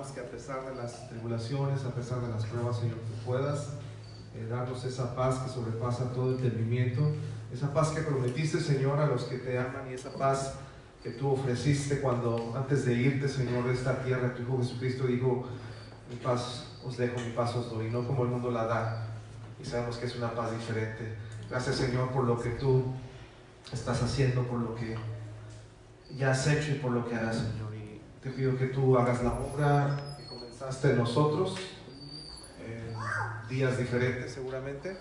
rogamos que a pesar de las tribulaciones, a pesar de las pruebas, Señor, tú puedas darnos esa paz que sobrepasa todo entendimiento, esa paz que prometiste, Señor, a los que te aman, y esa paz que tú ofreciste cuando antes de irte, Señor, de esta tierra. Tu Hijo Jesucristo dijo: mi paz os dejo, mi paz os doy, no como el mundo la da, y sabemos que es una paz diferente. Gracias, Señor, por lo que tú estás haciendo, por lo que ya has hecho y por lo que harás, Señor. Y te pido que tú hagas la obra que comenzaste en nosotros, en días diferentes seguramente,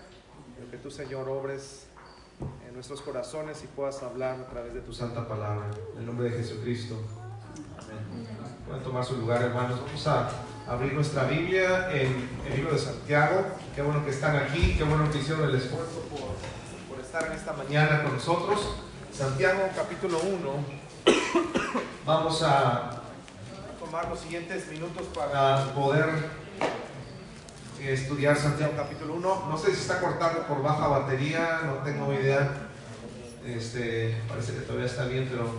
pero que tú, Señor, obres en nuestros corazones y puedas hablar a través de tu santa palabra. En el nombre de Jesucristo, amén. Pueden tomar su lugar, hermanos. Vamos a abrir nuestra Biblia en el libro de Santiago. Qué bueno que están aquí, qué bueno que hicieron el esfuerzo por estar en esta mañana con nosotros. Santiago capítulo 1. Vamos a tomar los siguientes minutos para poder estudiar Santiago capítulo 1. No sé si está cortando por baja batería, no tengo idea. Parece que todavía está bien, pero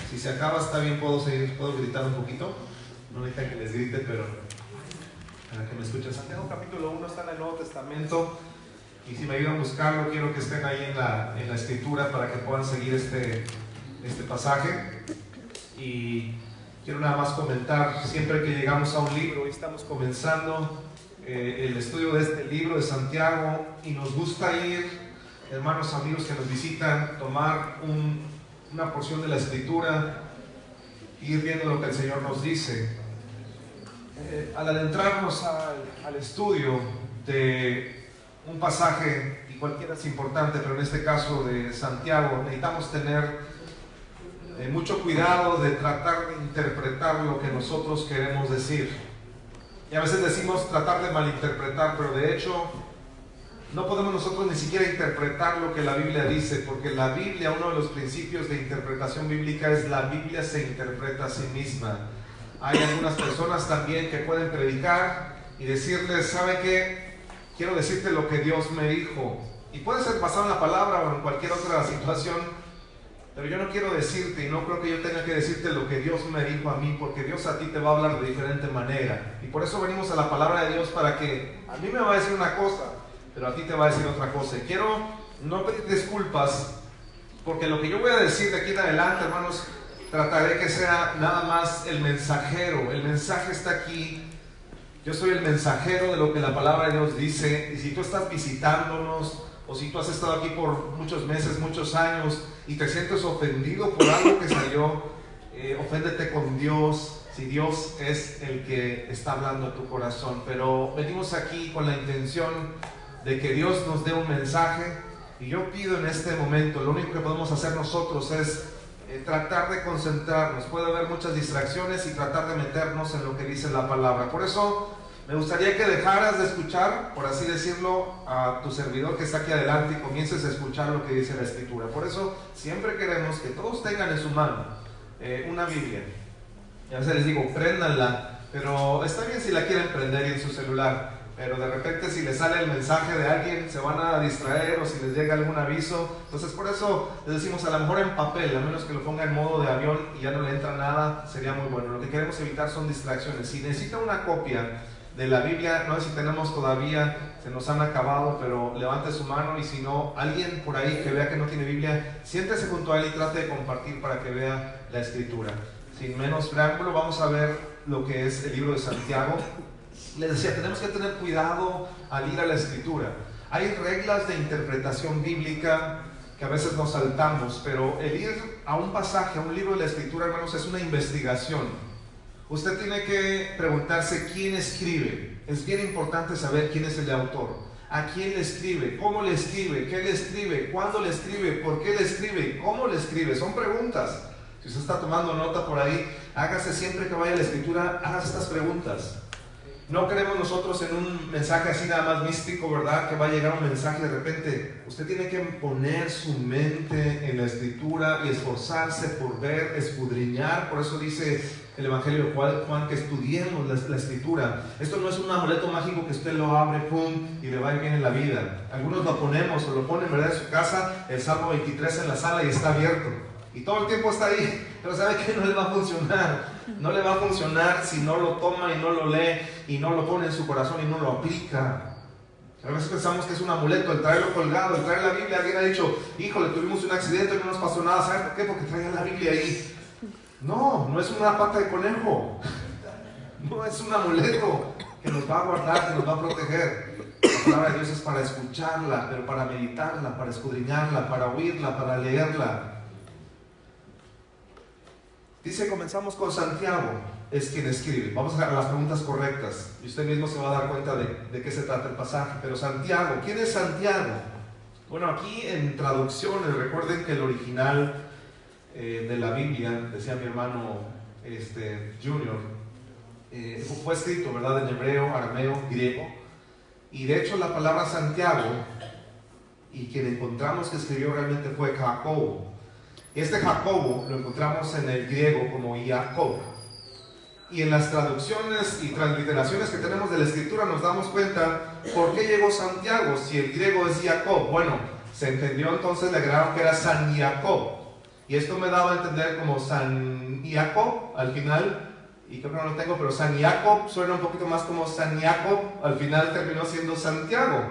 si se acaba está bien, puedo gritar un poquito. No necesitan que les grite, pero para que me escuchen. Santiago capítulo 1 está en el Nuevo Testamento, y si me ayudan a buscarlo, quiero que estén ahí en la escritura para que puedan seguir este pasaje. Y quiero nada más comentar, siempre que llegamos a un libro y estamos comenzando el estudio de este libro de Santiago, y nos gusta ir, hermanos, amigos que nos visitan, tomar una porción de la escritura, ir viendo lo que el Señor nos dice. Al adentrarnos al estudio de un pasaje, y cualquiera es importante, pero en este caso de Santiago, necesitamos tener mucho cuidado de tratar de interpretar lo que nosotros queremos decir. Y a veces decimos tratar de malinterpretar, pero de hecho no podemos nosotros ni siquiera interpretar lo que la Biblia dice, porque la Biblia, uno de los principios de interpretación bíblica es: la Biblia se interpreta a sí misma. Hay algunas personas también que pueden predicar y decirles: ¿sabe qué? Quiero decirte lo que Dios me dijo. Y puede ser basado en la palabra o en cualquier otra situación, pero yo no quiero decirte, y no creo que yo tenga que decirte lo que Dios me dijo a mí, porque Dios a ti te va a hablar de diferente manera. Y por eso venimos a la palabra de Dios, para que a mí me va a decir una cosa, pero a ti te va a decir otra cosa. Y quiero no pedir disculpas, porque lo que yo voy a decir de aquí en adelante, hermanos, trataré que sea nada más el mensajero. El mensaje está aquí. Yo soy el mensajero de lo que la palabra de Dios dice. Y si tú estás visitándonos, o si tú has estado aquí por muchos meses, muchos años, y te sientes ofendido por algo que salió, oféndete con Dios, si Dios es el que está hablando a tu corazón. Pero venimos aquí con la intención de que Dios nos dé un mensaje, y yo pido en este momento, lo único que podemos hacer nosotros es tratar de concentrarnos. Puede haber muchas distracciones, y tratar de meternos en lo que dice la palabra. Por eso me gustaría que dejaras de escuchar, por así decirlo, a tu servidor que está aquí adelante, y comiences a escuchar lo que dice la escritura. Por eso siempre queremos que todos tengan en su mano una Biblia. Y a veces les digo, préndanla, pero está bien si la quieren prender en su celular, pero de repente si les sale el mensaje de alguien se van a distraer, o si les llega algún aviso. Entonces por eso les decimos, a lo mejor en papel, a menos que lo ponga en modo de avión y ya no le entra nada, sería muy bueno. Lo que queremos evitar son distracciones. Si necesita una copia de la Biblia, no sé si tenemos todavía, se nos han acabado, pero levante su mano. Y si no, alguien por ahí que vea que no tiene Biblia, siéntese junto a él y trate de compartir para que vea la escritura. Sin menos preámbulo, vamos a ver lo que es el libro de Santiago. Les decía, tenemos que tener cuidado al ir a la escritura. Hay reglas de interpretación bíblica que a veces nos saltamos, pero el ir a un pasaje, a un libro de la escritura, hermanos, es una investigación. Usted tiene que preguntarse quién escribe. Es bien importante saber quién es el autor, a quién le escribe, cómo le escribe, qué le escribe, cuándo le escribe, por qué le escribe, cómo le escribe. Son preguntas. Si usted está tomando nota por ahí, hágase siempre que vaya a la escritura, hágase estas preguntas. No queremos nosotros en un mensaje así nada más místico, ¿verdad? Que va a llegar un mensaje de repente. Usted tiene que poner su mente en la escritura y esforzarse por ver, escudriñar. Por eso dice el Evangelio de Juan que estudiemos la escritura. Esto no es un amuleto mágico que usted lo abre, pum, y le va a ir bien en la vida. Algunos lo ponemos o lo ponen, ¿verdad?, en su casa, el Salmo 23 en la sala, y está abierto. Y todo el tiempo está ahí, pero sabe que no le va a funcionar. No le va a funcionar si no lo toma y no lo lee y no lo pone en su corazón y no lo aplica. A veces pensamos que es un amuleto el traerlo colgado, el traer la Biblia. Alguien ha dicho, híjole, tuvimos un accidente y no nos pasó nada. ¿Sabes por qué? Porque traía la Biblia ahí. No, no es una pata de conejo. No es un amuleto que nos va a guardar, que nos va a proteger. La palabra de Dios es para escucharla, pero para meditarla, para escudriñarla, para oírla, para leerla. Dice, comenzamos con Santiago, es quien escribe. Vamos a las preguntas correctas y usted mismo se va a dar cuenta de qué se trata el pasaje. Pero Santiago, ¿quién es Santiago? Bueno, aquí en traducciones, recuerden que el original de la Biblia, decía mi hermano Junior, fue escrito, ¿verdad?, en hebreo, arameo, griego. Y de hecho la palabra Santiago, y quien encontramos que escribió realmente fue Jacobo. Este Jacobo lo encontramos en el griego como Jacob. Y en las traducciones y transliteraciones que tenemos de la escritura nos damos cuenta por qué llegó Santiago, si el griego es Jacob. Bueno, se entendió entonces, le agregaron que era San Jacob. Y esto me daba a entender como San Jacob al final, y creo que no lo tengo, pero San Jacob suena un poquito más como San Jacob, al final terminó siendo Santiago.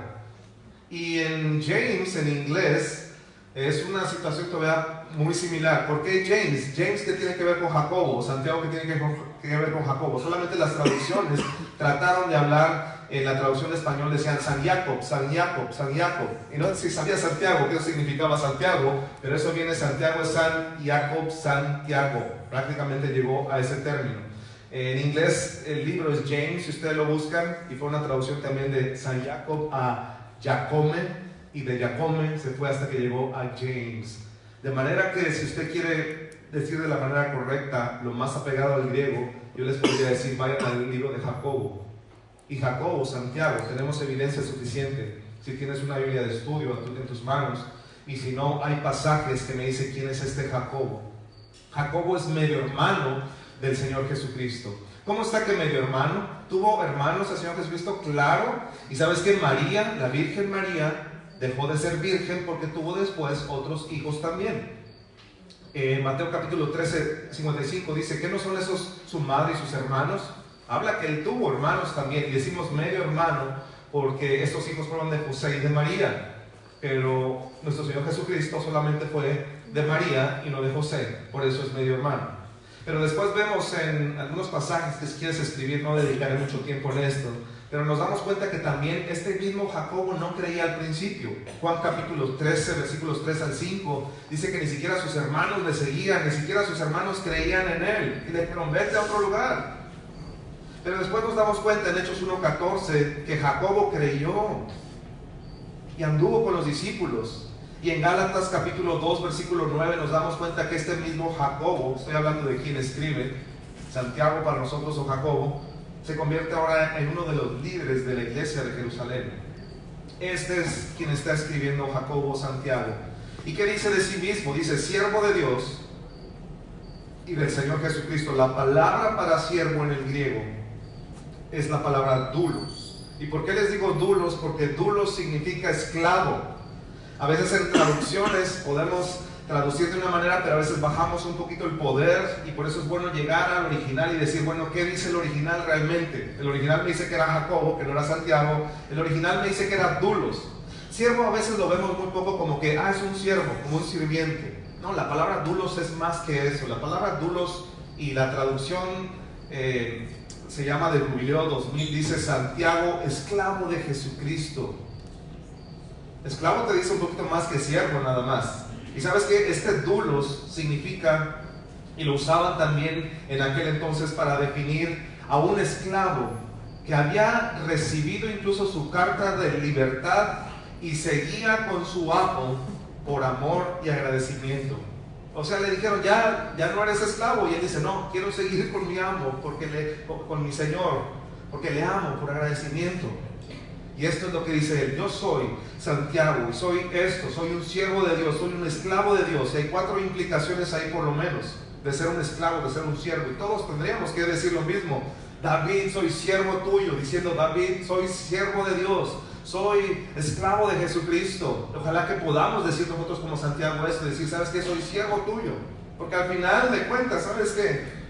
Y en James, en inglés, es una situación todavía muy similar. ¿Por qué James? James, ¿qué tiene que ver con Jacobo? Santiago, ¿qué tiene que ver con Jacobo? Solamente las traducciones trataron de hablar, en la traducción de español decían San Jacob, San Jacob, San Jacob. Y no sé si sabía Santiago, qué significaba Santiago, pero eso viene, Santiago es San Jacob, Santiago. Prácticamente llegó a ese término. En inglés el libro es James, si ustedes lo buscan, y fue una traducción también de San Jacob a Jacome, y de Jacome se fue hasta que llegó a James. De manera que si usted quiere decir de la manera correcta, lo más apegado al griego, yo les podría decir, vayan al libro de Jacobo. Y Jacobo, Santiago, tenemos evidencia suficiente. Si tienes una Biblia de estudio en tus manos, y si no, hay pasajes que me dicen quién es este Jacobo. Jacobo es medio hermano del Señor Jesucristo. ¿Cómo está que medio hermano? ¿Tuvo hermanos el Señor Jesucristo? Claro. Y sabes que María, la Virgen María, dejó de ser virgen porque tuvo después otros hijos también. Mateo capítulo 13, 55 dice, ¿qué no son esos su madre y sus hermanos? Habla que él tuvo hermanos también, y decimos medio hermano porque estos hijos fueron de José y de María, pero nuestro Señor Jesucristo solamente fue de María y no de José, por eso es medio hermano. Pero después vemos en algunos pasajes que si quieres escribir, no dedicaré mucho tiempo en esto, pero nos damos cuenta que también este mismo Jacobo no creía al principio. Juan capítulo 13, versículos 3 al 5, dice que ni siquiera sus hermanos le seguían, ni siquiera sus hermanos creían en él, y le dijeron, vete a otro lugar. Pero después nos damos cuenta en Hechos 1:14 que Jacobo creyó y anduvo con los discípulos. Y en Gálatas capítulo 2, versículo 9 nos damos cuenta que este mismo Jacobo, estoy hablando de quien escribe, Santiago para nosotros o Jacobo, se convierte ahora en uno de los líderes de la iglesia de Jerusalén. Este es quien está escribiendo Jacobo, Santiago. ¿Y qué dice de sí mismo? Dice, siervo de Dios y del Señor Jesucristo. La palabra para siervo en el griego es la palabra doulos. ¿Y por qué les digo doulos? Porque doulos significa esclavo. A veces en traducciones podemos traducir de una manera, pero a veces bajamos un poquito el poder, y por eso es bueno llegar al original y decir, bueno, ¿qué dice el original realmente? El original me dice que era Jacobo, que no era Santiago. El original me dice que era doulos. Siervo a veces lo vemos muy poco como que, es un siervo, como un sirviente. No, la palabra doulos es más que eso. La palabra doulos, y la traducción se llama de Jubileo 2000, dice Santiago, esclavo de Jesucristo. Esclavo te dice un poquito más que siervo nada más. Y sabes que este doulos significa, y lo usaban también en aquel entonces para definir a un esclavo que había recibido incluso su carta de libertad y seguía con su amo por amor y agradecimiento. O sea, le dijeron, ya no eres esclavo, y él dice, no, quiero seguir con mi amo, con mi Señor, porque le amo por agradecimiento. Y esto es lo que dice él, yo soy Santiago, y soy esto, soy un siervo de Dios, soy un esclavo de Dios. Y hay 4 implicaciones ahí por lo menos, de ser un esclavo, de ser un siervo, y todos tendríamos que decir lo mismo. David, soy siervo tuyo, diciendo, David, soy siervo de Dios, soy esclavo de Jesucristo. Ojalá que podamos decir nosotros como Santiago esto, decir, ¿sabes qué? Soy siervo tuyo, porque al final de cuentas, ¿sabes qué?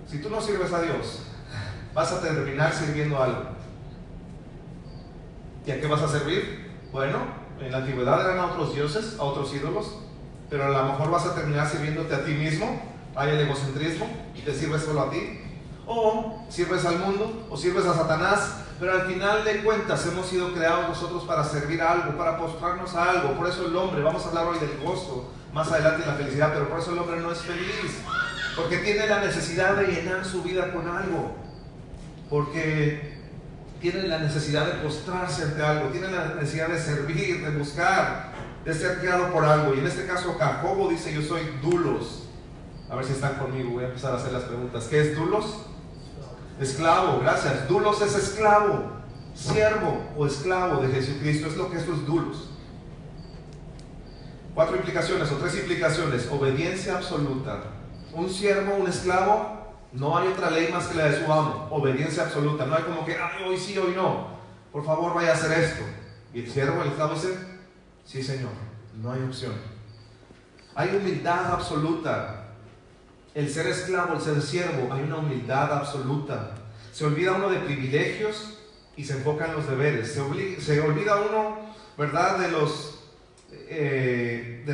Si tú no sirves a Dios, vas a terminar sirviendo a algo. ¿Y a qué vas a servir? Bueno, en la antigüedad eran a otros dioses, a otros ídolos, pero a lo mejor vas a terminar sirviéndote a ti mismo. Hay el egocentrismo, y te sirves solo a ti, o sirves al mundo, o sirves a Satanás. Pero al final de cuentas hemos sido creados nosotros para servir a algo, para postrarnos a algo. Por eso el hombre, vamos a hablar hoy del gozo, más adelante de la felicidad, pero por eso el hombre no es feliz, porque tiene la necesidad de llenar su vida con algo, porque tiene la necesidad de postrarse ante algo, tiene la necesidad de servir, de buscar, de ser criado por algo. Y en este caso Jacobo dice: yo soy dulos. A ver si están conmigo, voy a empezar a hacer las preguntas. ¿Qué es dulos? Esclavo, gracias. Dulos es esclavo, siervo o esclavo de Jesucristo, es lo que eso es dulos. 4 implicaciones o 3 implicaciones. Obediencia absoluta. Un siervo, un esclavo, no hay otra ley más que la de su amo. Obediencia absoluta. No hay como que, ay, hoy sí, hoy no. Por favor, vaya a hacer esto. Y el siervo, el esclavo dice: sí, Señor. No hay opción. Hay humildad absoluta. El ser esclavo, el ser siervo, hay una humildad absoluta. Se olvida uno de privilegios y se enfoca en los deberes. Se olvida uno, ¿verdad?, de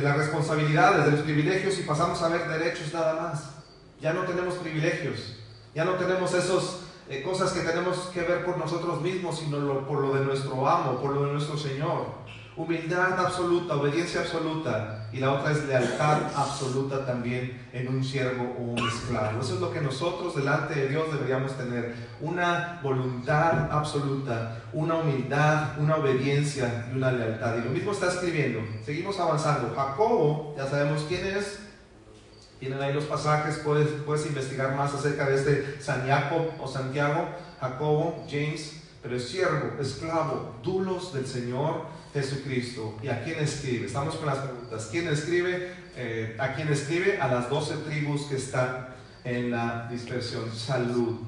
las responsabilidades, de los privilegios, y pasamos a ver derechos nada más. Ya no tenemos privilegios, ya no tenemos esas cosas que tenemos que ver por nosotros mismos, sino por lo de nuestro amo, por lo de nuestro Señor. Humildad absoluta, obediencia absoluta, y la otra es lealtad absoluta también en un siervo o un esclavo. Eso es lo que nosotros delante de Dios deberíamos tener: una voluntad absoluta, una humildad, una obediencia y una lealtad. Y lo mismo está escribiendo. Seguimos avanzando. Jacobo, ya sabemos quién es. Tienen ahí los pasajes, puedes investigar más acerca de este San Jacob o Santiago, Jacobo, James, pero es siervo, esclavo, dulos del Señor Jesucristo. ¿Y a quién escribe? Estamos con las preguntas. ¿Quién escribe? ¿A quién escribe? A las 12 tribus que están en la dispersión. Salud.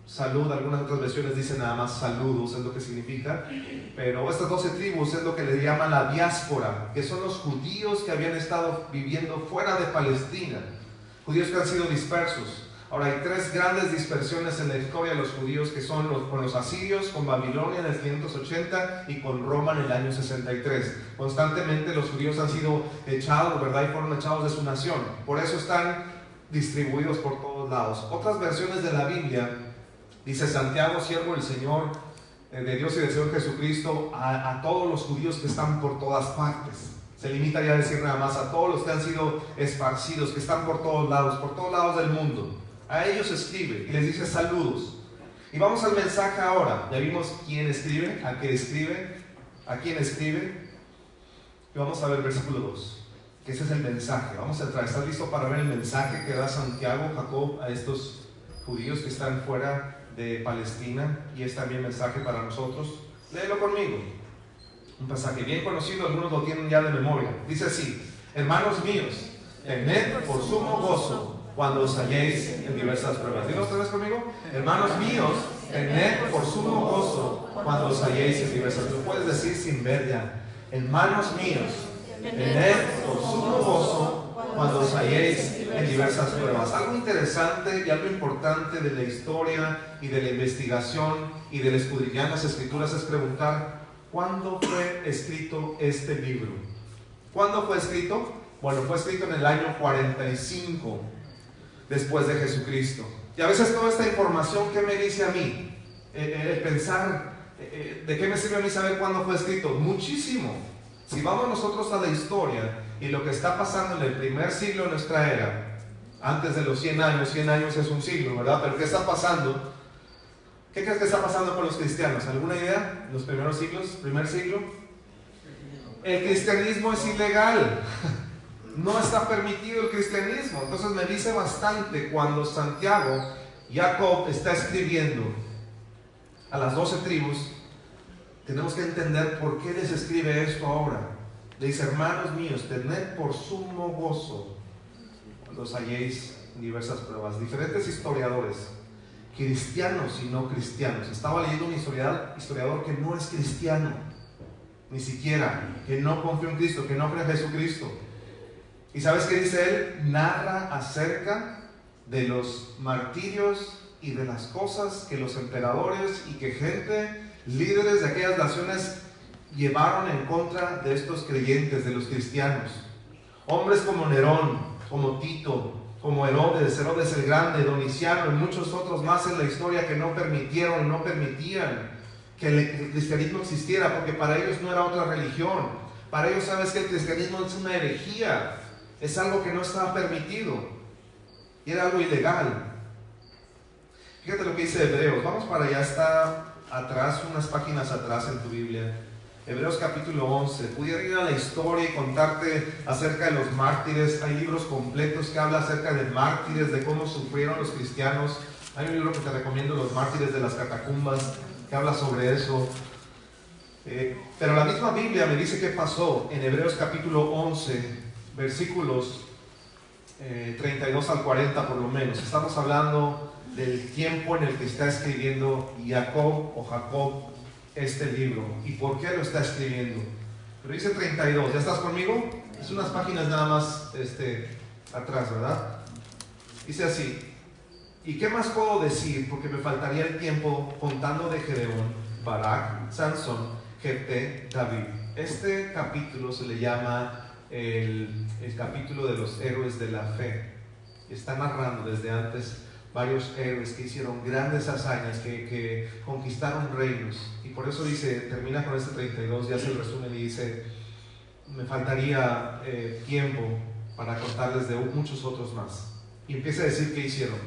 Salud, algunas otras versiones dicen nada más saludos, es lo que significa. Pero estas 12 tribus es lo que le llaman la diáspora, que son los judíos que habían estado viviendo fuera de Palestina. Judíos que han sido dispersos. Ahora, hay 3 grandes dispersiones en la historia de los judíos, que son con los asirios, con Babilonia en el 580 y con Roma en el año 63. Constantemente los judíos han sido echados, ¿verdad? Y fueron echados de su nación. Por eso están distribuidos por todos lados. Otras versiones de la Biblia, dice Santiago, siervo del Señor, de Dios y del Señor Jesucristo, a todos los judíos que están por todas partes. Se limita ya a decir nada más a todos los que han sido esparcidos, que están por todos lados del mundo. A ellos escribe y les dice saludos. Y vamos al mensaje ahora. Ya vimos quién escribe, a qué escribe, a quién escribe. Y vamos a ver el versículo 2, que ese es el mensaje. Vamos a entrar. ¿Estás listo para ver el mensaje que da Santiago, Jacob, a estos judíos que están fuera de Palestina? Y es también mensaje para nosotros. Léelo conmigo. Un pasaje bien conocido, algunos lo tienen ya de memoria. Dice así: hermanos míos, tened por sumo gozo cuando os halléis en diversas pruebas. Dilo otra vez conmigo. Hermanos míos, tened por sumo gozo cuando os halléis en diversas pruebas. Lo puedes decir sin ver ya. Hermanos míos, tened por sumo gozo cuando os halléis en diversas pruebas. Algo interesante y algo importante de la historia y de la investigación y del escudriñar las escrituras es preguntar: ¿cuándo fue escrito este libro? ¿Cuándo fue escrito? Bueno, fue escrito en el año 45 después de Jesucristo. Y a veces toda esta información, ¿qué me dice a mí? El pensar, ¿de qué me sirve a mí saber cuándo fue escrito? Muchísimo. Si vamos nosotros a la historia y lo que está pasando en el primer siglo de nuestra era, antes de los 100 años es un siglo, ¿verdad? Pero ¿qué está pasando? ¿Qué crees que está pasando con los cristianos? ¿Alguna idea? ¿En los primeros siglos? ¿Primer siglo? El cristianismo es ilegal. No está permitido el cristianismo. Entonces me dice bastante cuando Santiago, Jacob, está escribiendo a las 12 tribus. Tenemos que entender por qué les escribe esto ahora. Le dice: hermanos míos, tened por sumo gozo cuando os halléis en diversas pruebas. Diferentes historiadores, cristianos y no cristianos. Estaba leyendo un historiador que no es cristiano, ni siquiera, que no confía en Cristo, que no cree en Jesucristo. ¿Y sabes qué dice él? Narra acerca de los martirios y de las cosas que los emperadores y que gente, líderes de aquellas naciones llevaron en contra de estos creyentes, de los cristianos. Hombres como Nerón, como Tito, como Herodes el Grande, Doniciano y muchos otros más en la historia que no permitieron y no permitían que el cristianismo existiera, porque para ellos no era otra religión. Para ellos, sabes que el cristianismo es una herejía, es algo que no estaba permitido y era algo ilegal. Fíjate lo que dice Hebreos. Vamos para allá, está atrás, unas páginas atrás en tu Biblia. Hebreos capítulo 11. Pudiera ir a la historia y contarte acerca de los mártires. Hay libros completos que hablan acerca de mártires, de cómo sufrieron los cristianos. Hay un libro que te recomiendo, Los mártires de las catacumbas, que habla sobre eso. Pero la misma Biblia me dice qué pasó en Hebreos capítulo 11, versículos 32 al 40 por lo menos. Estamos hablando del tiempo en el que está escribiendo Jacob este libro y por qué lo está escribiendo. Pero dice 32, ¿ya estás conmigo? Es unas páginas nada más atrás, ¿verdad? Dice así: ¿y qué más puedo decir? Porque me faltaría el tiempo contando de Gedeón, Barak, Sansón, Jefté, David. Este capítulo se le llama el capítulo de los héroes de la fe. Está narrando desde antes varios héroes que hicieron grandes hazañas, que conquistaron reinos. Y por eso dice, termina con este 32, ya se el resumen y dice: me faltaría tiempo para contarles de muchos otros más. Y empieza a decir qué hicieron: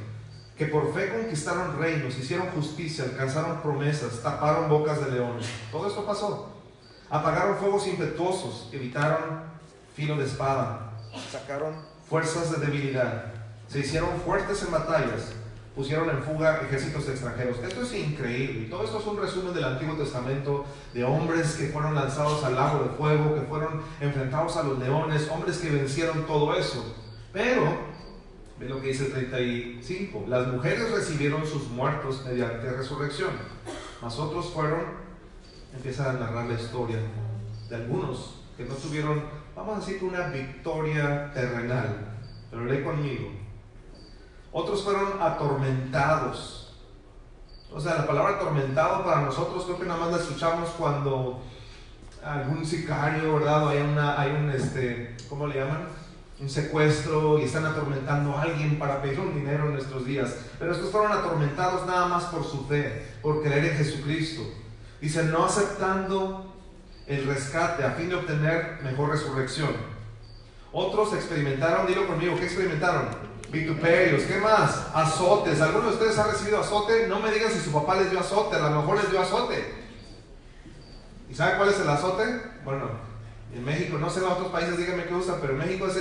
que por fe conquistaron reinos, hicieron justicia, alcanzaron promesas, taparon bocas de leones. Todo esto pasó. Apagaron fuegos impetuosos, evitaron filo de espada, sacaron fuerzas de debilidad, se hicieron fuertes en batallas, pusieron en fuga ejércitos extranjeros. Esto es increíble. Y todo esto es un resumen del Antiguo Testamento, de hombres que fueron lanzados al lago de fuego, que fueron enfrentados a los leones, hombres que vencieron todo eso. Pero ve lo que dice el 35: las mujeres recibieron sus muertos mediante resurrección, mas otros fueron, empieza a narrar la historia de algunos que no tuvieron, vamos a decir, una victoria terrenal. Pero lee conmigo: otros fueron atormentados. O sea, la palabra atormentado para nosotros creo que nada más la escuchamos cuando algún sicario, ¿verdad? O hay un ¿cómo le llaman? Un secuestro y están atormentando a alguien para pedir un dinero en nuestros días. Pero estos fueron atormentados nada más por su fe, por creer en Jesucristo. Dice, no aceptando el rescate a fin de obtener mejor resurrección. Otros experimentaron, dilo conmigo, ¿qué experimentaron? Vituperios, ¿qué más? Azotes. ¿Alguno de ustedes ha recibido azote? No me digan si su papá les dio azote, a lo mejor les dio azote. ¿Y sabe cuál es el azote? Bueno, en México, no sé en otros países, díganme qué usa, pero en México es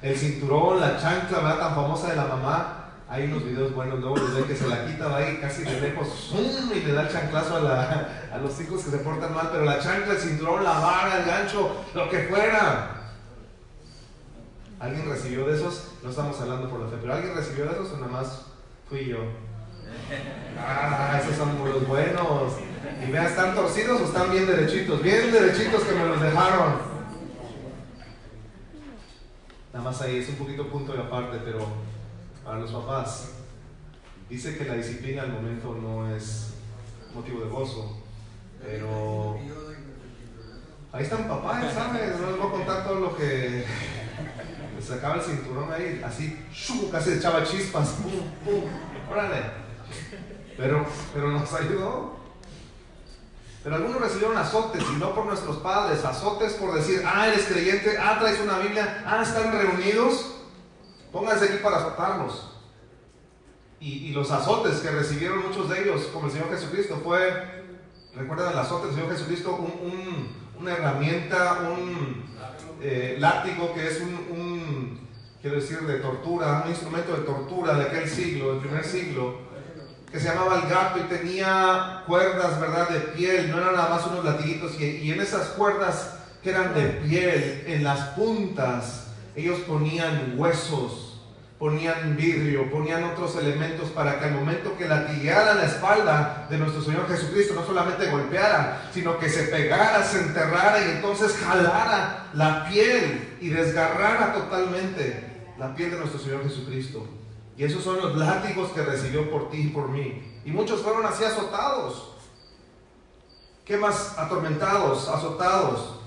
el cinturón, la chancla, ¿verdad? Tan famosa de la mamá. Hay unos videos buenos, luego les ven que se la quita de ahí casi de lejos y le da el chanclazo a los hijos que se portan mal. Pero la chancla, el cinturón, la vara, el gancho, lo que fuera. ¿Alguien recibió de esos? No estamos hablando por la fe, pero ¿alguien recibió de esos o nada más fui yo? Ah, esos son los buenos. Y vean, ¿están torcidos o están bien derechitos? Bien derechitos que me los dejaron. Nada más ahí, es un poquito punto de aparte, pero para los papás, dice que la disciplina al momento no es motivo de gozo, pero ahí están papás, ¿sabes? No les voy a contar todo lo que les sacaba el cinturón ahí, así, casi echaba chispas, pum, pum, órale. Pero nos ayudó. Pero algunos recibieron azotes, y no por nuestros padres, azotes por decir, eres creyente, traes una Biblia, están reunidos, pónganse aquí para azotarlos. Y los azotes que recibieron muchos de ellos, como el Señor Jesucristo, fue, recuerdan el azote del Señor Jesucristo, una herramienta, un látigo que es quiero decir, de tortura, un instrumento de tortura de aquel siglo, del primer siglo, que se llamaba el gato y tenía cuerdas, ¿verdad?, de piel, no eran nada más unos latiguitos, y en esas cuerdas que eran de piel, en las puntas, ellos ponían huesos, ponían vidrio, ponían otros elementos para que al momento que latigueara la espalda de nuestro Señor Jesucristo, no solamente golpeara, sino que se pegara, se enterrara y entonces jalara la piel y desgarrara totalmente la piel de nuestro Señor Jesucristo. Y esos son los látigos que recibió por ti y por mí. Y muchos fueron así azotados. ¿Qué más? Atormentados, azotados.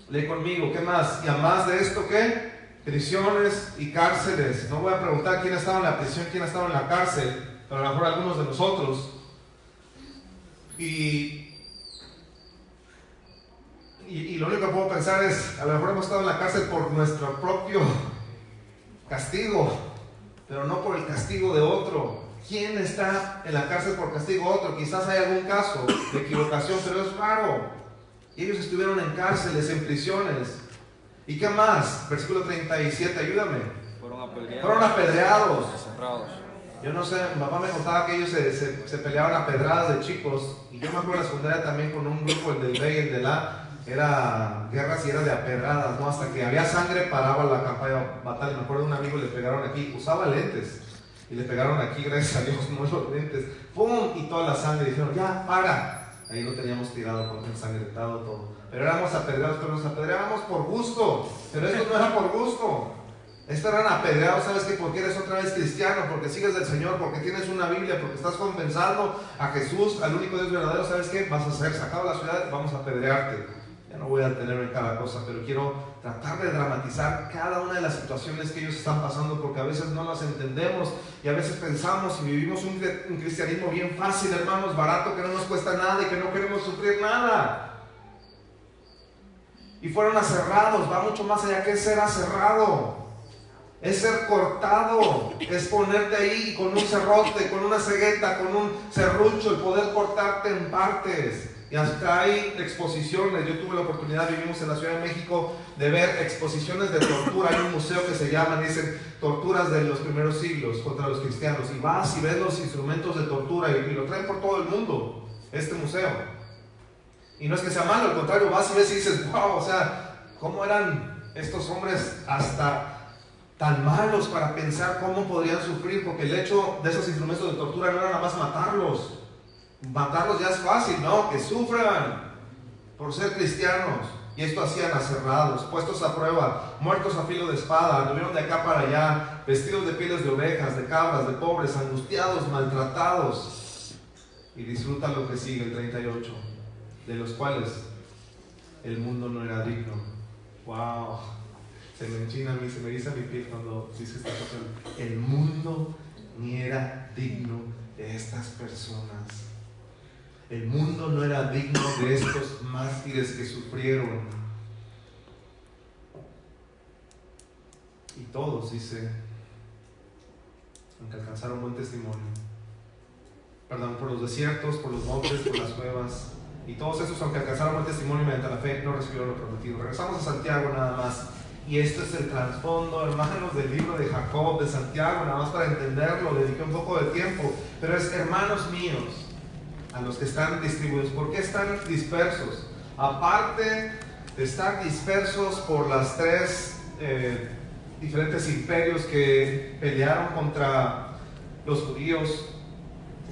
Lee conmigo, ¿qué más? Y a más de esto, ¿qué? Prisiones y cárceles. No voy a preguntar quién estaba en la prisión, quién estaba en la cárcel, pero a lo mejor algunos de nosotros. Y lo único que puedo pensar es, a lo mejor hemos estado en la cárcel por nuestro propio castigo, pero no por el castigo de otro. ¿Quién está en la cárcel por castigo de otro? Quizás hay algún caso de equivocación, pero es raro. Y ellos estuvieron en cárceles, en prisiones. ¿Y qué más? Versículo 37, ayúdame. Fueron apedreados. Yo no sé, mi papá me contaba que ellos se peleaban a pedradas de chicos. Y yo me acuerdo en la secundaria también con un grupo, el del B y el del A. Era guerras y era de apedradas, ¿no? Hasta que había sangre paraba la campaña de batalla. Me acuerdo de un amigo, le pegaron aquí, usaba lentes. Y le pegaron aquí, gracias a Dios, no los lentes. ¡Pum! Y toda la sangre. Y dijeron, ya, para. Ahí lo teníamos tirado con ensangrentado todo. Pero éramos apedreados, pero nos apedreábamos por gusto. Pero esto no era por gusto. Estos eran apedreados, ¿sabes qué? Porque eres otra vez cristiano, porque sigues del Señor, porque tienes una Biblia, porque estás confesando a Jesús, al único Dios verdadero. ¿Sabes qué? Vas a ser sacado de la ciudad, vamos a apedrearte. Ya no voy a detenerme en cada cosa, pero quiero tratar de dramatizar cada una de las situaciones que ellos están pasando, porque a veces no las entendemos y a veces pensamos y vivimos un cristianismo bien fácil, hermanos, barato, que no nos cuesta nada y que no queremos sufrir nada. Y fueron aserrados, va mucho más allá que ser aserrado. Es ser cortado, es ponerte ahí con un serrote, con una cegueta, con un serrucho, el poder cortarte en partes. Y hasta hay exposiciones. Yo tuve la oportunidad, vivimos en la Ciudad de México, de ver exposiciones de tortura. Hay un museo que se llama, dicen, torturas de los primeros siglos contra los cristianos. Y vas y ves los instrumentos de tortura y lo traen por todo el mundo, este museo. Y no es que sea malo, al contrario, vas y ves y dices, wow, o sea, ¿cómo eran estos hombres hasta tan malos para pensar cómo podrían sufrir? Porque el hecho de esos instrumentos de tortura no era nada más matarlos. Matarlos ya es fácil, ¿no? Que sufran por ser cristianos. Y esto hacían aserrados, puestos a prueba, muertos a filo de espada, anduvieron de acá para allá, vestidos de pieles de ovejas, de cabras, de pobres, angustiados, maltratados. Y disfruta lo que sigue, el 38, de los cuales el mundo no era digno. ¡Wow! Se me enchina a mí, se me eriza mi piel cuando dice esta cosa. El mundo ni era digno de estas personas. El mundo no era digno de estos mártires que sufrieron. Y todos, dice, aunque alcanzaron buen testimonio, perdón, por los desiertos, por los montes, por las cuevas, y todos esos, aunque alcanzaron buen testimonio mediante la fe, no recibieron lo prometido. Regresamos a Santiago nada más. Y este es el trasfondo, hermanos, del libro de Jacob, de Santiago, nada más para entenderlo, dediqué un poco de tiempo. Pero es, hermanos míos, a los que están distribuidos. ¿Por qué están dispersos? Aparte de estar dispersos por las tres diferentes imperios que pelearon contra los judíos,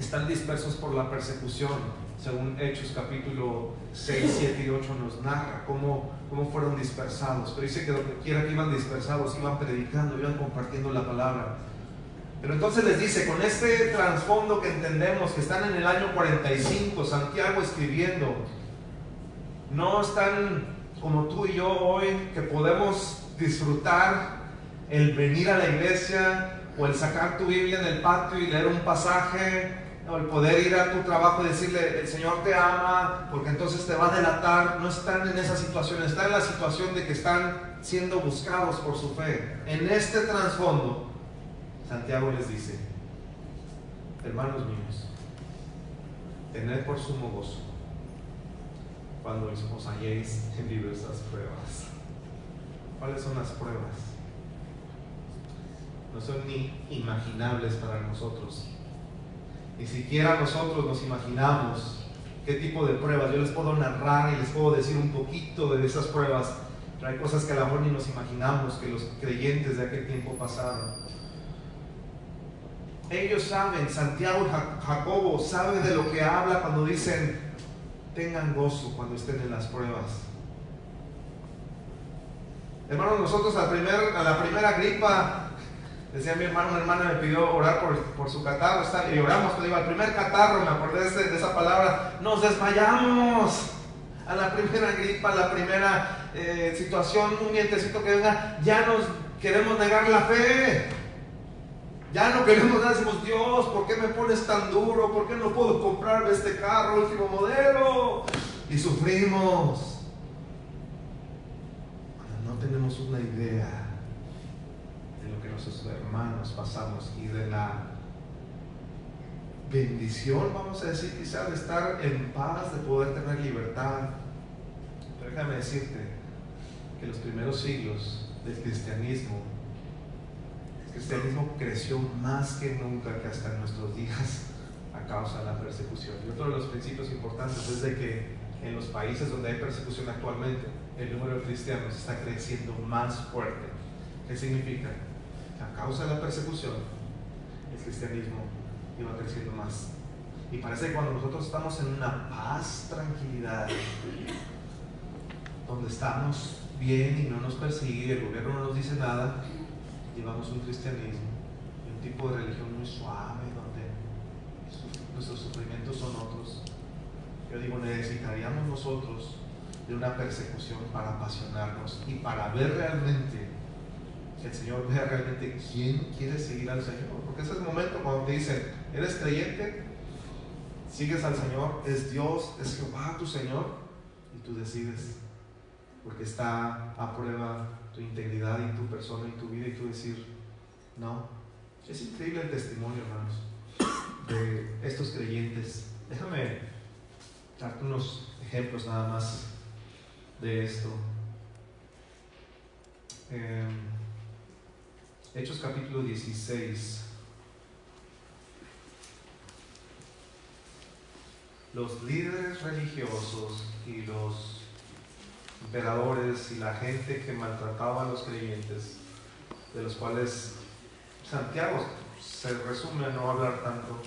están dispersos por la persecución. Según Hechos capítulo 6, 7 y 8 nos narra cómo fueron dispersados. Pero dice que donde quiera que iban dispersados, iban predicando, iban compartiendo la palabra. Pero entonces les dice, con este trasfondo que entendemos, que están en el año 45, Santiago escribiendo, no están como tú y yo hoy, que podemos disfrutar el venir a la iglesia, o el sacar tu Biblia en el patio y leer un pasaje, o el poder ir a tu trabajo y decirle, el Señor te ama, porque entonces te va a delatar. No están en esa situación, están en la situación de que están siendo buscados por su fe. En este trasfondo, Santiago les dice, hermanos míos, tened por sumo gozo cuando os halléis en diversas pruebas. ¿Cuáles son las pruebas? No son ni imaginables para nosotros. Ni siquiera nosotros nos imaginamos qué tipo de pruebas. Yo les puedo narrar y les puedo decir un poquito de esas pruebas, pero hay cosas que a lo mejor ni nos imaginamos que los creyentes de aquel tiempo pasaron. Ellos saben, Santiago y Jacobo saben de lo que habla cuando dicen, tengan gozo cuando estén en las pruebas. Hermanos, nosotros a la primera gripa Decía mi hermano, una hermana me pidió orar por su catarro, y oramos, pero digo, al primer catarro, me acordé de esa palabra, nos desmayamos. A la primera gripa, a la primera situación, un vientecito que venga, ya nos queremos negar la fe. Ya no queremos nada, decimos, Dios, ¿por qué me pones tan duro? ¿Por qué no puedo comprarme este carro, último modelo? Y sufrimos. Cuando no tenemos una idea de lo que nuestros hermanos pasamos y de la bendición, vamos a decir, quizá de estar en paz, de poder tener libertad. Pero déjame decirte que los primeros siglos del cristianismo, el cristianismo creció más que nunca, que hasta en nuestros días, a causa de la persecución. Y otro de los principios importantes es de que en los países donde hay persecución actualmente, el número de cristianos está creciendo más fuerte. ¿Qué significa? A causa de la persecución, el cristianismo iba creciendo más. Y parece que cuando nosotros estamos en una paz, tranquilidad, donde estamos bien y no nos persigue, el gobierno no nos dice nada, llevamos un cristianismo y un tipo de religión muy suave, donde nuestros sufrimientos son otros. Yo digo, necesitaríamos nosotros de una persecución para apasionarnos y para ver realmente, que el Señor vea realmente quién quiere seguir al Señor. Porque ese es el momento cuando te dicen, ¿eres creyente? ¿Sigues al Señor? ¿Es Dios? ¿Es Jehová tu Señor? Y tú decides, porque está a prueba tu integridad y tu persona y tu vida, y tú decir, no. Es increíble el testimonio, hermanos, de estos creyentes. Déjame darte unos ejemplos nada más de esto. Hechos capítulo 16. Los líderes religiosos y los emperadores y la gente que maltrataba a los creyentes, de los cuales Santiago se resume a no hablar tanto,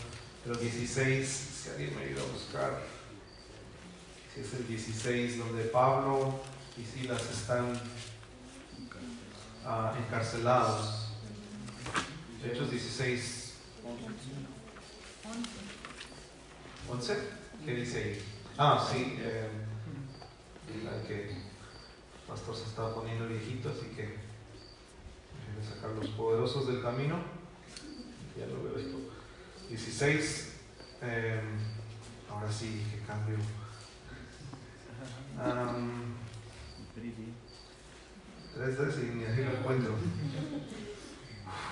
pero 16, si alguien me ayuda a buscar, si es el 16 donde Pablo y Silas están encarcelados. Hechos 16 11. ¿Qué dice ahí? Sí, que el pastor se estaba poniendo viejito, así que déjenme sacar los poderosos del camino. Ya lo veo esto. 16. Ahora sí, que cambio. 3 y ni así lo encuentro.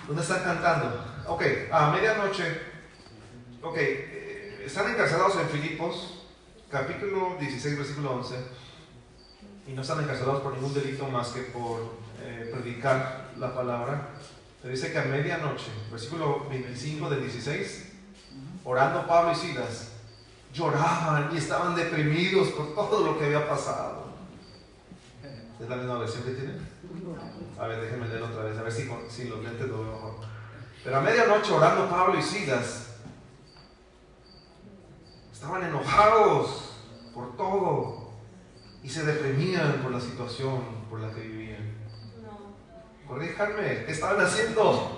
¿Dónde están cantando? Ok, a medianoche. Ok, están encarcelados en Filipos, capítulo 16, versículo 11. Y no están encarcelados por ningún delito más que por predicar la palabra. Pero dice que a medianoche, versículo 25 del 16, orando Pablo y Silas, lloraban y estaban deprimidos por todo lo que había pasado. ¿Es la misma versión que tienen? A ver, déjenme leerlo otra vez, a ver si los lentes lo veo mejor. Pero a medianoche, orando Pablo y Silas, estaban enojados por todo y se deprimían por la situación por la que vivían. Corríjanme, ¿qué estaban haciendo?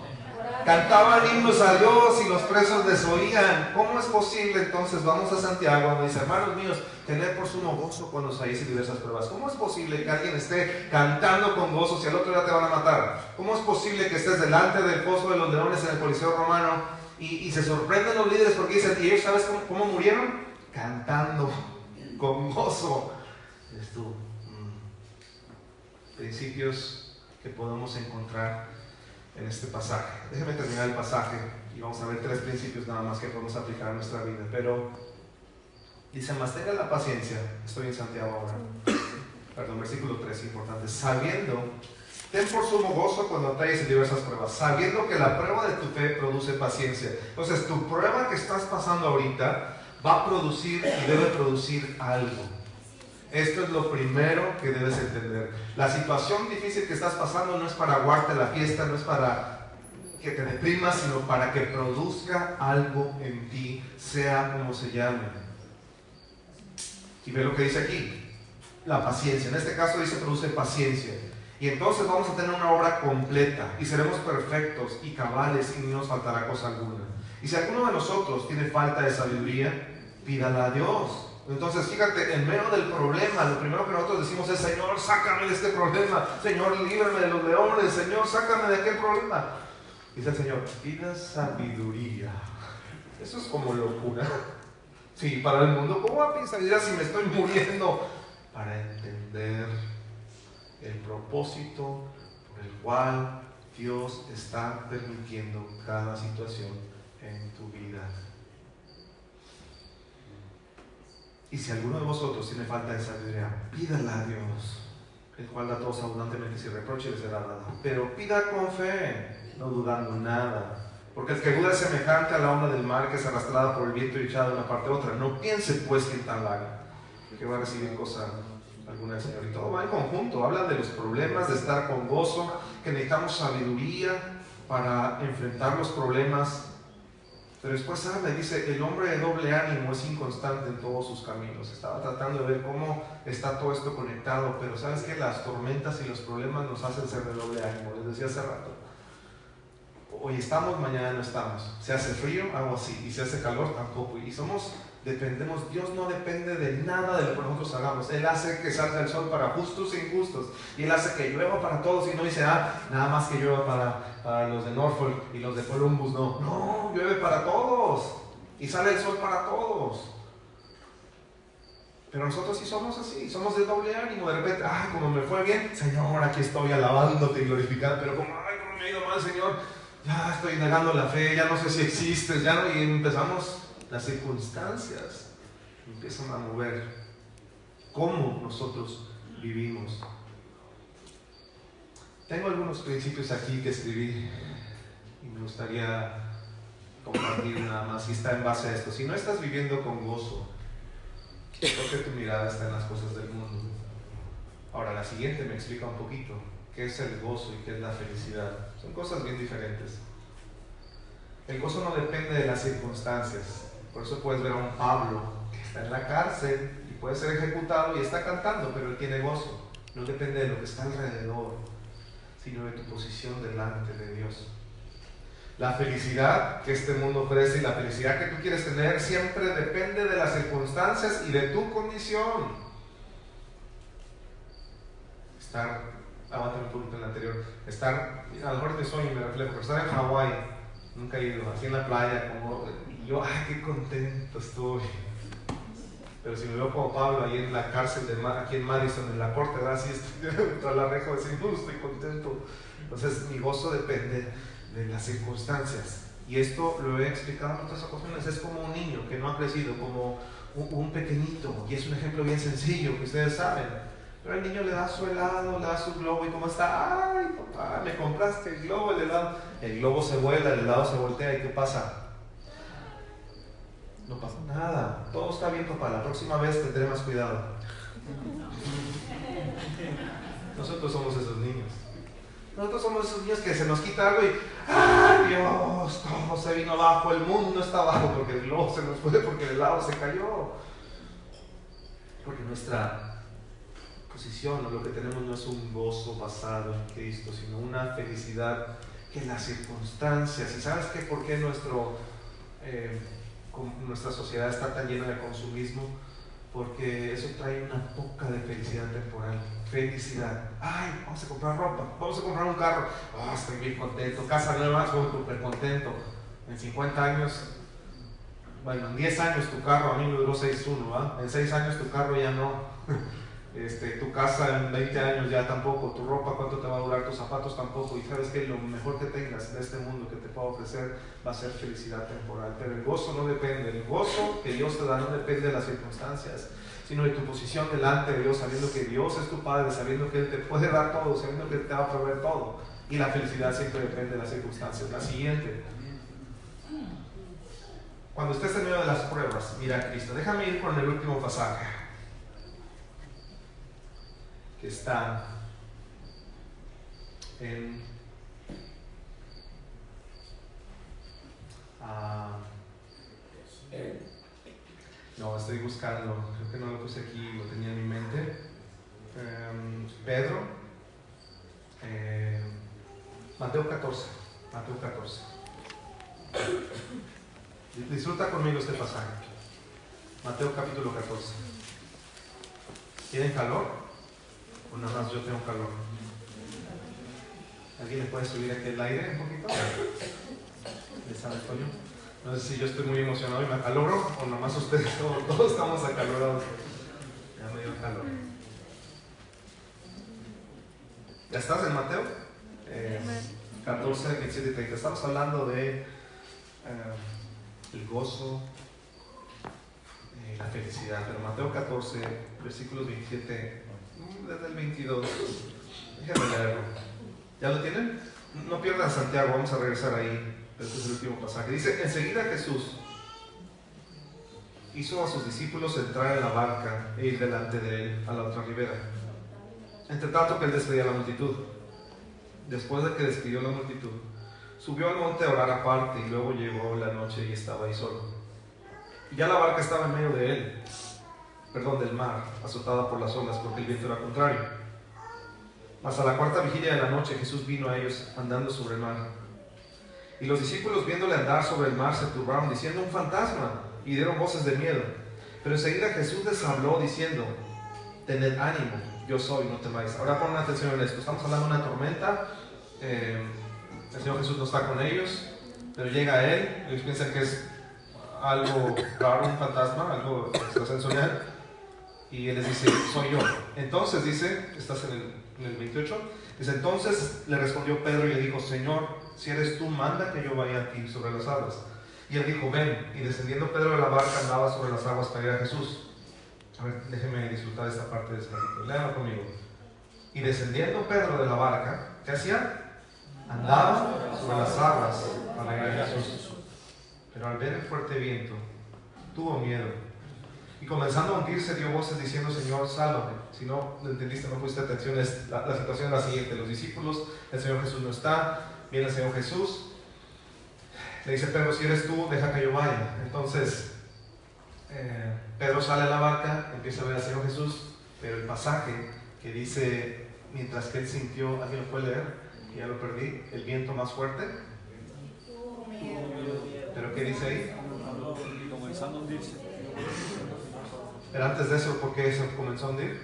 Cantaban himnos a Dios y los presos les oían. ¿Cómo es posible entonces? Vamos a Santiago, donde dice, hermanos míos, tened por sumo gozo cuando os halléis en diversas pruebas. ¿Cómo es posible que alguien esté cantando con gozo si al otro día te van a matar? ¿Cómo es posible que estés delante del foso de los leones en el Coliseo Romano y se sorprenden los líderes porque dicen, ¿y ellos sabes cómo murieron? Cantando con gozo. Esto, principios que podemos encontrar en este pasaje. Déjeme terminar el pasaje y vamos a ver 3 principios nada más que podemos aplicar a nuestra vida. Pero dice, mas tenga la paciencia. Estoy en Santiago ahora. Perdón, versículo 3, importante. Sabiendo, ten por sumo gozo cuando te halles en diversas pruebas, sabiendo que la prueba de tu fe produce paciencia. Entonces, tu prueba que estás pasando ahorita va a producir y debe producir algo. Esto es lo primero que debes entender. La situación difícil que estás pasando no es para aguarte la fiesta, no es para que te deprimas, sino para que produzca algo en ti, sea como se llame. Y ve lo que dice aquí, la paciencia. En este caso dice produce paciencia. Y entonces vamos a tener una obra completa y seremos perfectos y cabales y no nos faltará cosa alguna. Y si alguno de nosotros tiene falta de sabiduría, pídala a Dios. Entonces fíjate, en medio del problema, lo primero que nosotros decimos es: Señor, sácame de este problema. Señor, líbrame de los leones. Señor, sácame de aquel problema. Dice el Señor: pida sabiduría. Eso es como locura. Sí, para el mundo, ¿cómo va a pedir sabiduría si me estoy muriendo? Para entender el propósito por el cual Dios está permitiendo cada situación en tu vida. Y si alguno de vosotros tiene falta de sabiduría, pídala a Dios, el cual da a todos abundantemente sin reproche y le será dado. Pero pida con fe, no dudando nada. Porque el que duda es semejante a la onda del mar que es arrastrada por el viento y echada de una parte a otra. No piense pues que tal haga, que va a recibir cosa alguna del Señor. Y todo va en conjunto. Hablan de los problemas, de estar con gozo, que necesitamos sabiduría para enfrentar los problemas. Pero después habla y dice: el hombre de doble ánimo es inconstante en todos sus caminos. Estaba tratando de ver cómo está todo esto conectado, pero sabes que las tormentas y los problemas nos hacen ser de doble ánimo. Les decía hace rato: hoy estamos, mañana no estamos. Se hace frío, hago así, y se hace calor, tampoco. Y dependemos. Dios no depende de nada de lo que nosotros hagamos. Él hace que salga el sol para justos e injustos, y Él hace que llueva para todos, y no dice: nada más que llueva para los de Norfolk y los de Columbus. No, llueve para todos y sale el sol para todos. Pero nosotros sí somos así, somos de doble ánimo. De repente, como me fue bien, Señor, aquí estoy alabándote y glorificándote. Pero como me ha ido mal, Señor, ya estoy negando la fe, ya no sé si existes, ya no. Y empezamos, las circunstancias empiezan a mover cómo nosotros vivimos. Tengo algunos principios aquí que escribí y me gustaría compartir nada más, y está en base a esto. Si no estás viviendo con gozo, creo que tu mirada está en las cosas del mundo. Ahora, la siguiente me explica un poquito qué es el gozo y qué es la felicidad. Son cosas bien diferentes. El gozo no depende de las circunstancias. Por eso puedes ver a un Pablo que está en la cárcel y puede ser ejecutado y está cantando, pero él tiene gozo. No depende de lo que está alrededor, sino de tu posición delante de Dios. La felicidad que este mundo ofrece y la felicidad que tú quieres tener siempre depende de las circunstancias y de tu condición. Aguántame un poquito en el anterior. A lo mejor te sueño y me reflejo, pero estar en Hawái, nunca he ido, aquí en la playa, y yo, qué contento estoy. Pero si me veo como Pablo ahí en la cárcel aquí en Madison, en la corte, así tras la reja, decir: no, estoy contento. Entonces mi gozo depende de las circunstancias. Y esto lo he explicado en otras ocasiones. Es como un niño que no ha crecido, como un pequeñito, y es un ejemplo bien sencillo que ustedes saben. Pero el niño le da su helado, le da su globo, y ¿cómo está? Ay, papá, me compraste el globo, el helado. El globo se vuela, el helado se voltea, ¿y qué pasa? No pasa nada, todo está bien, papá, la próxima vez tendré más cuidado. Nosotros somos esos niños. Nosotros somos esos niños que se nos quita algo y ¡ay, Dios! Todo se vino abajo, el mundo está abajo porque el globo se nos fue, porque el helado se cayó. Porque nuestra posición o lo que tenemos no es un gozo basado en Cristo, sino una felicidad que las circunstancias. ¿Y sabes qué? ¿Por qué nuestra sociedad está tan llena de consumismo? Porque eso trae una poca de felicidad temporal. Felicidad: vamos a comprar ropa, vamos a comprar un carro, estoy bien contento, casa nueva, estoy súper contento. En 50 años, bueno, en 10 años tu carro, a mí me duró 6.1, en 6 años tu carro ya no. Tu casa en 20 años ya tampoco, tu ropa cuánto te va a durar, tus zapatos tampoco. Y sabes que lo mejor que tengas de este mundo que te pueda ofrecer va a ser felicidad temporal. Pero el gozo no depende, el gozo que Dios te da no depende de las circunstancias, sino de tu posición delante de Dios, sabiendo que Dios es tu Padre, sabiendo que Él te puede dar todo, sabiendo que Él te va a proveer todo. Y la felicidad siempre depende de las circunstancias. La siguiente: cuando estés en medio de las pruebas, mira a Cristo. Déjame ir con el último pasaje que está en no, estoy buscando, creo que no lo puse aquí, lo tenía en mi mente. Pedro Mateo 14. Disfruta conmigo este pasaje. Mateo capítulo 14. ¿Tienen calor? O nada más yo tengo calor. ¿Alguien le puede subir aquí el aire un poquito? ¿Le sabe, Toño? No sé si yo estoy muy emocionado y me acaloro o nada más ustedes, todos estamos acalorados. Ya me dio calor. ¿Ya estás en Mateo? 14, 27 y 30. Estamos hablando de el gozo, la felicidad. Pero Mateo 14, versículos 27, desde el 22. Déjenme leerlo. ¿Ya lo tienen? No pierdan Santiago, vamos a regresar ahí. Este es el último pasaje. Dice: enseguida Jesús hizo a sus discípulos entrar en la barca e ir delante de él a la otra ribera. Entre tanto que él despedía a la multitud. Después de que despidió a la multitud, subió al monte a orar aparte, y luego llegó la noche y estaba ahí solo. Y ya la barca estaba en medio de él, del mar, azotada por las olas, porque el viento era contrario. Mas a la cuarta vigilia de la noche Jesús vino a ellos andando sobre el mar. Y los discípulos, viéndole andar sobre el mar, se turbaron, diciendo: un fantasma, y dieron voces de miedo. Pero enseguida Jesús les habló diciendo: tened ánimo, yo soy, no temáis. Ahora pongan atención en esto. Estamos hablando de una tormenta. El Señor Jesús no está con ellos, pero llega a él. Ellos piensan que es algo raro, un fantasma, algo extrasensorial, y él les dice: soy yo. Entonces dice, estás en el 28, dice: entonces le respondió Pedro y le dijo: Señor, si eres tú, manda que yo vaya a ti sobre las aguas. Y él dijo: ven. Y descendiendo Pedro de la barca, andaba sobre las aguas para ir a Jesús. A ver, déjenme disfrutar esta parte de este capítulo. Léanlo conmigo. Y descendiendo Pedro de la barca, ¿qué hacía? Andaba sobre las aguas para ir a Jesús. Pero al ver el fuerte viento, tuvo miedo. Y comenzando a hundirse, dio voces diciendo: Señor, sálvame. Si no lo entendiste, no pusiste atención, la situación es la siguiente. Los discípulos, el Señor Jesús no está, viene el Señor Jesús. Le dice Pedro: si eres tú, deja que yo vaya. Entonces Pedro sale a la barca, empieza a ver al Señor Jesús, pero el pasaje que dice: mientras que él sintió, ¿alguien lo puede leer? Ya lo perdí. El viento más fuerte. ¿Pero qué dice ahí? Comenzando a hundirse. Pero antes de eso, ¿por qué se comenzó a hundir?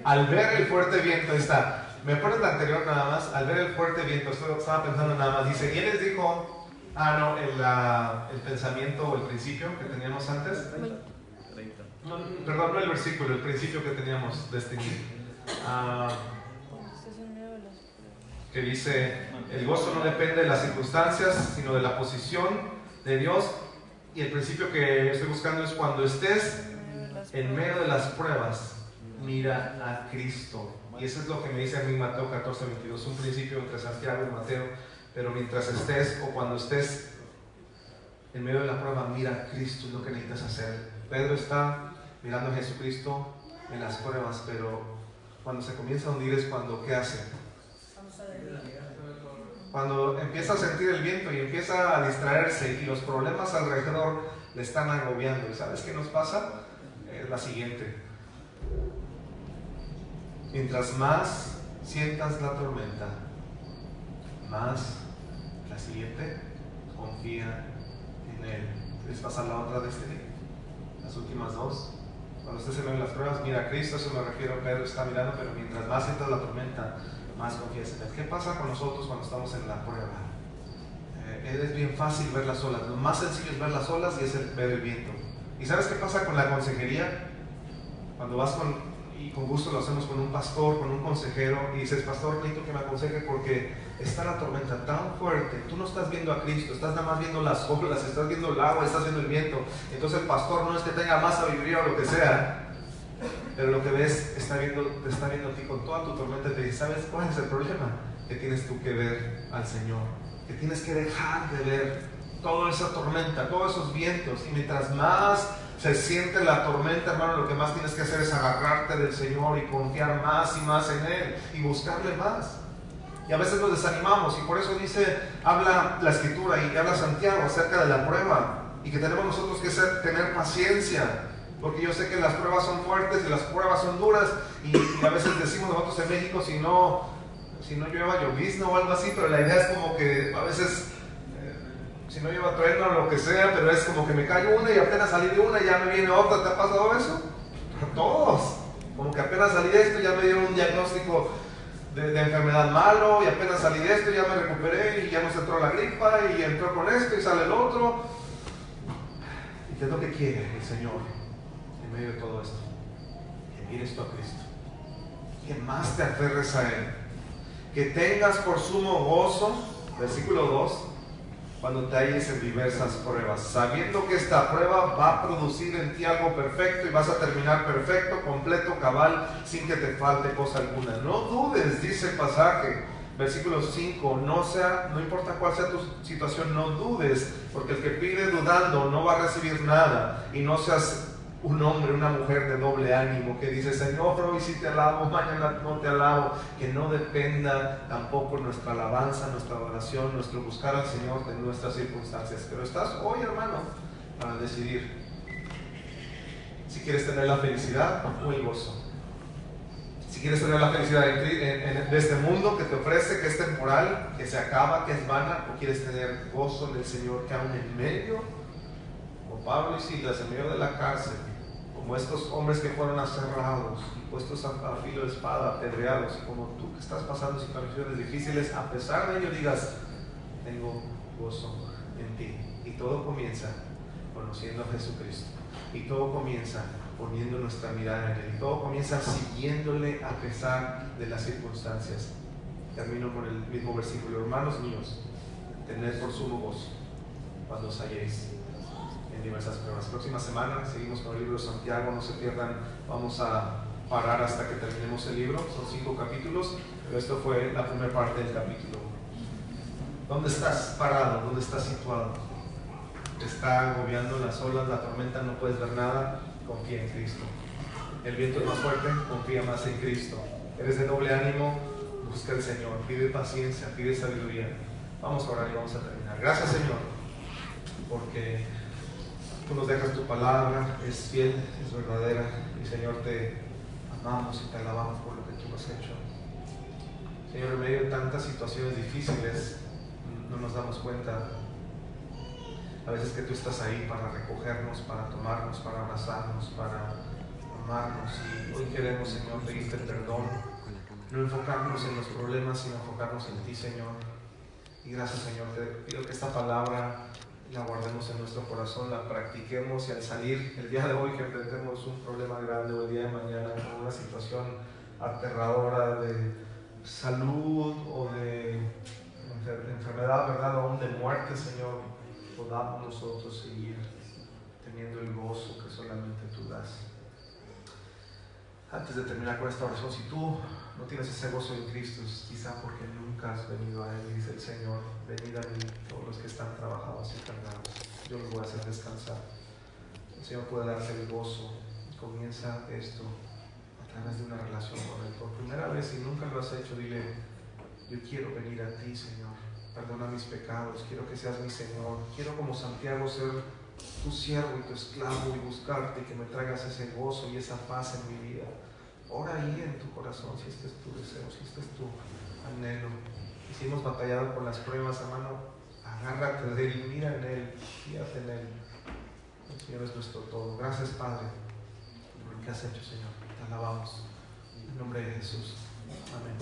Al ver el fuerte viento, ahí está. Me acuerdo la anterior nada más. Al ver el fuerte viento, estaba pensando nada más. Dice: y él les dijo, el pensamiento o el principio que teníamos antes. No, perdón, no el versículo, el principio que teníamos de este que dice: el gozo no depende de las circunstancias, sino de la posición de Dios. Y el principio que estoy buscando es: cuando estés en medio de las pruebas, mira a Cristo. Y eso es lo que me dice a mí Mateo 14, 22, un principio entre Santiago y Mateo. Pero mientras estés, o cuando estés en medio de la prueba, mira a Cristo, es lo que necesitas hacer. Pedro está mirando a Jesucristo en las pruebas, pero cuando se comienza a hundir es cuando, ¿qué hace? Cuando empieza a sentir el viento y empieza a distraerse y los problemas alrededor le están agobiando. ¿Y sabes qué nos pasa? Es la siguiente: mientras más sientas la tormenta, más la siguiente, confía en Él. ¿Quieres pasar la otra de las últimas dos? Cuando estés en medio de las pruebas, mira a Cristo. Eso me refiero. Pedro está mirando, pero mientras más sientas la tormenta, más confías en Él. ¿Qué pasa con nosotros cuando estamos en la prueba? Es bien fácil ver las olas. Lo más sencillo es ver las olas y es ver el viento. ¿Y sabes qué pasa con la consejería? Cuando vas y con gusto lo hacemos con un pastor, con un consejero, y dices: pastor, necesito que me aconseje porque está la tormenta tan fuerte, tú no estás viendo a Cristo, estás nada más viendo las olas, estás viendo el agua, estás viendo el viento. Entonces el pastor no es que tenga más sabiduría o lo que sea, pero lo que ves, te está viendo a ti con toda tu tormenta y te dice: ¿sabes cuál es el problema? Que tienes tú que ver al Señor, que tienes que dejar de ver toda esa tormenta, todos esos vientos. Y mientras más se siente la tormenta, hermano, lo que más tienes que hacer es agarrarte del Señor y confiar más y más en Él y buscarle más. Y a veces nos desanimamos, y por eso habla la Escritura y habla Santiago acerca de la prueba, y que tenemos nosotros que tener paciencia, porque yo sé que las pruebas son fuertes y las pruebas son duras, y a veces decimos nosotros en México: si si no llueva, llovizna o algo así, pero la idea es como que a veces, si no lleva trueno o lo que sea, pero es como que me cae una y apenas salí de una y ya me viene otra. ¿Te ha pasado eso? A todos. Como que apenas salí de esto, ya me dieron un diagnóstico de enfermedad malo, y apenas salí de esto, ya me recuperé y ya nos entró la gripa y entró con esto y sale el otro. ¿Y qué es lo que quiere el Señor en medio de todo esto? Que mires tú a Cristo, que más te aferres a Él, que tengas por sumo gozo, versículo 2, cuando te halles en diversas pruebas, sabiendo que esta prueba va a producir en ti algo perfecto y vas a terminar perfecto, completo, cabal, sin que te falte cosa alguna. No dudes, dice el pasaje, versículo 5, no importa cuál sea tu situación, no dudes, porque el que pide dudando no va a recibir nada. Y no seas un hombre, una mujer de doble ánimo que dice: Señor, hoy sí te alabo, mañana no te alabo. Que no dependa tampoco nuestra alabanza, nuestra adoración, nuestro buscar al Señor de nuestras circunstancias. Pero estás hoy, hermano, para decidir si quieres tener la felicidad o el gozo. Si quieres tener la felicidad de este mundo que te ofrece, que es temporal, que se acaba, que es vana, o quieres tener gozo en el Señor, que aún en medio, como Pablo y Silas, en medio de la cárcel, como estos hombres que fueron aserrados y puestos a filo de espada, apedreados, como tú que estás pasando situaciones difíciles, a pesar de ello digas: tengo gozo en ti. Y todo comienza conociendo a Jesucristo, y todo comienza poniendo nuestra mirada en Él, y todo comienza siguiéndole a pesar de las circunstancias. Termino con el mismo versículo: hermanos míos, tened por sumo gozo cuando os halléis en diversas pruebas. Próxima semana seguimos con el libro de Santiago, no se pierdan. Vamos a parar hasta que terminemos el libro, son 5 capítulos, pero esto fue la primera parte del capítulo 1. ¿Dónde estás parado? ¿Dónde estás situado? ¿Te está agobiando las olas, la tormenta, no puedes ver nada? Confía en Cristo. El viento es más fuerte, confía más en Cristo. Eres de doble ánimo, busca al Señor, pide paciencia, pide sabiduría. Vamos a orar y vamos a terminar. Gracias, Señor, porque tú nos dejas tu palabra, es fiel, es verdadera, y Señor, te amamos y te alabamos por lo que tú has hecho. Señor, en medio de tantas situaciones difíciles, no nos damos cuenta a veces que tú estás ahí para recogernos, para tomarnos, para abrazarnos, para amarnos. Y hoy queremos, Señor, pedirte perdón, no enfocarnos en los problemas, sino enfocarnos en ti, Señor. Y gracias, Señor, te pido que esta palabra la guardemos en nuestro corazón, la practiquemos, y al salir el día de hoy que enfrentemos un problema grande, o el día de mañana con una situación aterradora de salud o de enfermedad, ¿verdad?, o aún de muerte, Señor, podamos nosotros seguir teniendo el gozo que solamente tú das. Antes de terminar con esta oración, si tú no tienes ese gozo en Cristo, es quizá porque nunca has venido a Él. Dice el Señor: venid a mí todos los que están trabajados y cargados, yo los voy a hacer descansar. El Señor puede darte el gozo. Comienza esto a través de una relación con Él. Por primera vez, si nunca lo has hecho, dile: yo quiero venir a ti, Señor, perdona mis pecados, quiero que seas mi Señor, quiero, como Santiago, ser tu siervo y tu esclavo, y buscarte, y que me traigas ese gozo y esa paz en mi vida. Ora ahí en tu corazón, si este es tu deseo, si este es tu anhelo. Y si hemos batallado con las pruebas, hermano, agárrate de Él, mira en Él, fíjate en Él. El Señor es nuestro todo. Gracias, Padre, por lo que has hecho, Señor. Te alabamos en nombre de Jesús.